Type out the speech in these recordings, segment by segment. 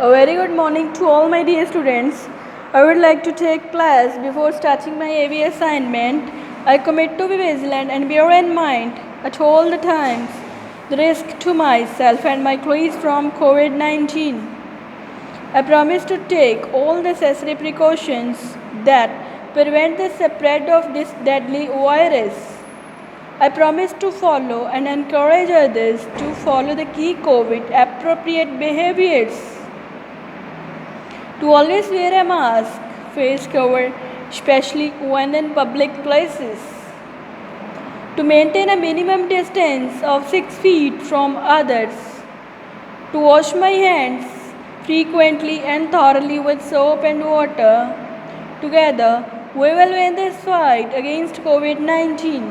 A very good morning to all my dear students. I would like to take class before starting my AV assignment. I commit to be vigilant and bear in mind at all the times the risk to myself and my colleagues from COVID-19. I promise to take all necessary precautions that prevent the spread of this deadly virus. I promise to follow and encourage others to follow the key COVID appropriate behaviors. To always wear a mask, face cover, especially when in public places. To maintain a minimum distance of 6 feet from others. To wash my hands frequently and thoroughly with soap and water. Together, we will win this fight against COVID-19.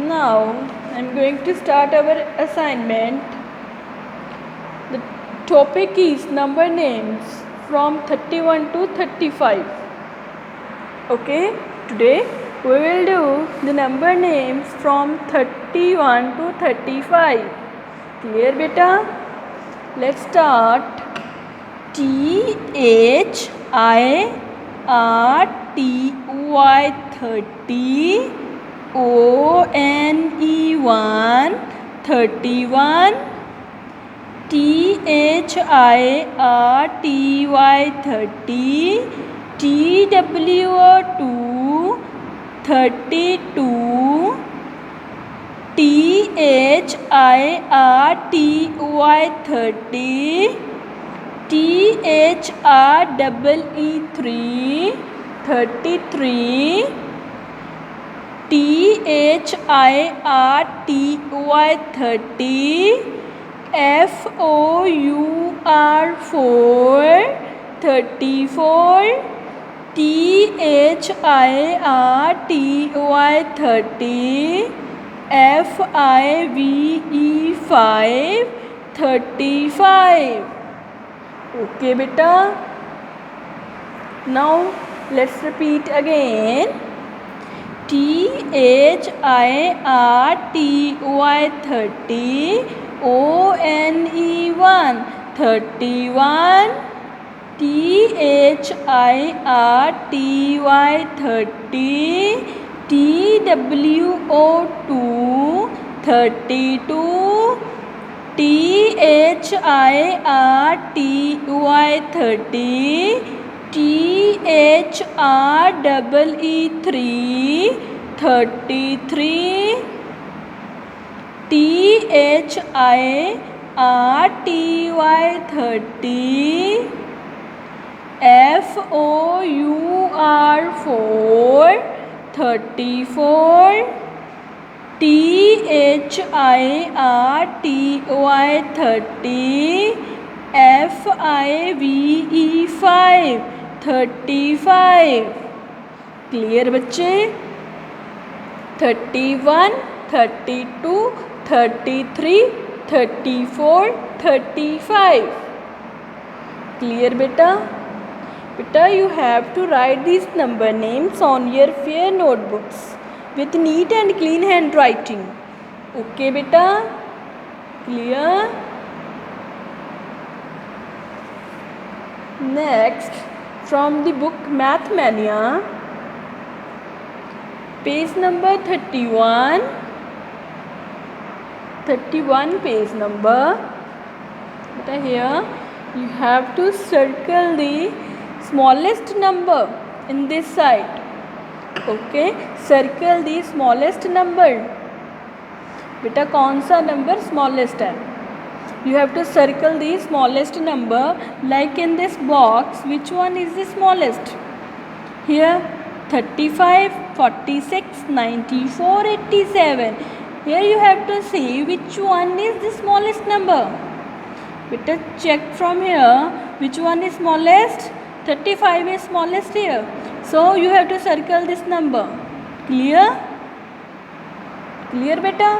Now, I am going to start our assignment. The topic is number names from 31 to 35. Okay, today we will do the number names from 31 to 35. Clear beta? Let's start. THIRTY 30, ONE 31, THIRTY 30, TWO 32, THIRTY 30, THREE 33, THIRTY 30, FOUR 34, THIRTY 30, FIVE 5 35. Okay beta. Now let's repeat again. THIRTY 30, ONE 31, THIRTY 30, TWO 32, THIRTY 30, THREE 33, THIRTY 30, FOUR 34, THIRTY 30, FIVE 5 35. Clear बच्चे? 31, 32, 33, 34, 35. Clear beta? Beta, you have to write these number names on your fair notebooks with neat and clean handwriting. Okay beta? Clear? Next, from the book Math Mania, page number 31 page number. But here you have to circle the smallest number in this side. Okay, circle the smallest number. Beta कौन सा number smallest है? You have to circle the smallest number, like in this box. Which one is the smallest? Here 35, 46, 94, 87. Here you have to see which one is the smallest number. Better check from here which one is smallest. 35 is smallest here. So you have to circle this number. Clear? Clear beta?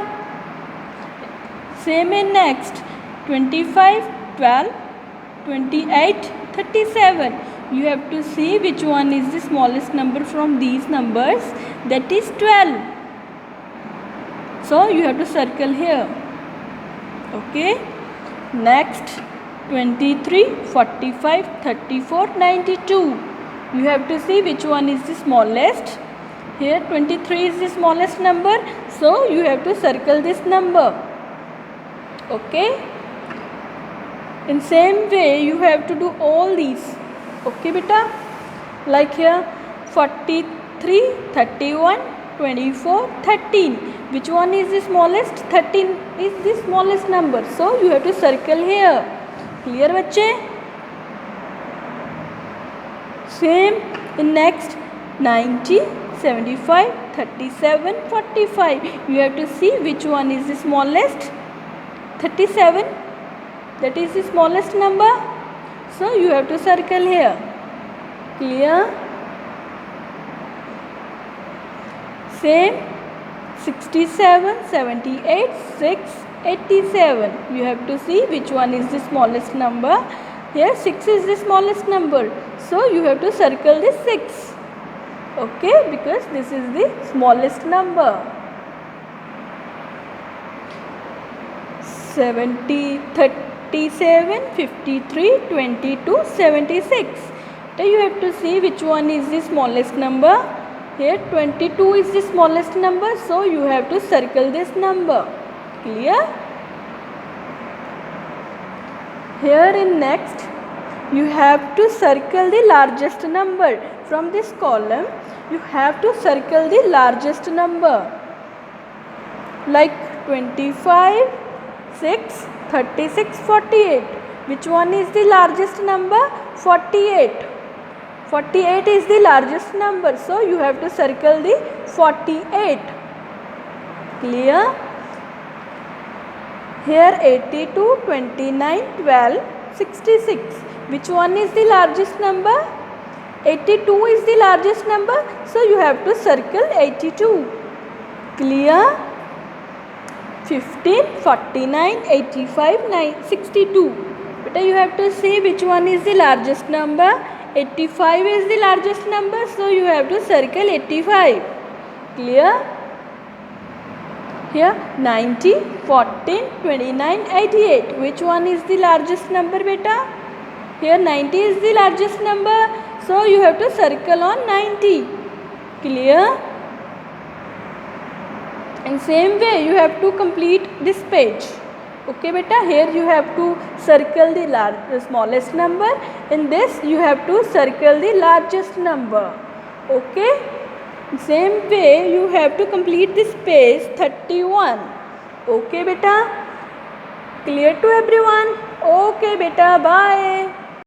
Same in next. 25, 12, 28, 37. You have to see which one is the smallest number from these numbers. That is 12. So you have to circle here. Okay. Next 23, 45, 34, 92. You have to see which one is the smallest. Here 23 is the smallest number, so you have to circle this number. Okay. In same way you have to do all these. Okay beta. Like here 43, 31, 24, 13. Which one is the smallest? 13 is the smallest number, so you have to circle here. Clear बच्चे? Same in next 90, 75, 37, 45. You have to see which one is the smallest. 37, that is the smallest number, so you have to circle here. Clear? Same 67, 78, 6, 87. You have to see which one is the smallest number. Here 6 is the smallest number, so you have to circle this 6. Okay, because this is the smallest number. 70, 37, 53, 22, 76. So you have to see which one is the smallest number. Here 22 is the smallest number, so you have to circle this number. Clear? Here in next you have to circle the largest number. From this column you have to circle the largest number. Like 25, 6, 36, 48. Which one is the largest number? 48. 48 is the largest number, so you have to circle the 48. Clear? Here 82, 29, 12, 66. Which one is the largest number? 82 is the largest number, so you have to circle 82. Clear? 15, 49, 85, 62. But you have to see which one is the largest number. 85 is the largest number, so you have to circle 85. Clear? Here 90, 14, 29, 88. Which one is the largest number beta? Here 90 is the largest number, so you have to circle on 90. Clear? In same way you have to complete this page. Okay beta, here you have to circle the smallest number. In this you have to circle the largest number. Okay. Same way you have to complete this page 31. Okay beta. Clear to everyone? Okay beta, bye.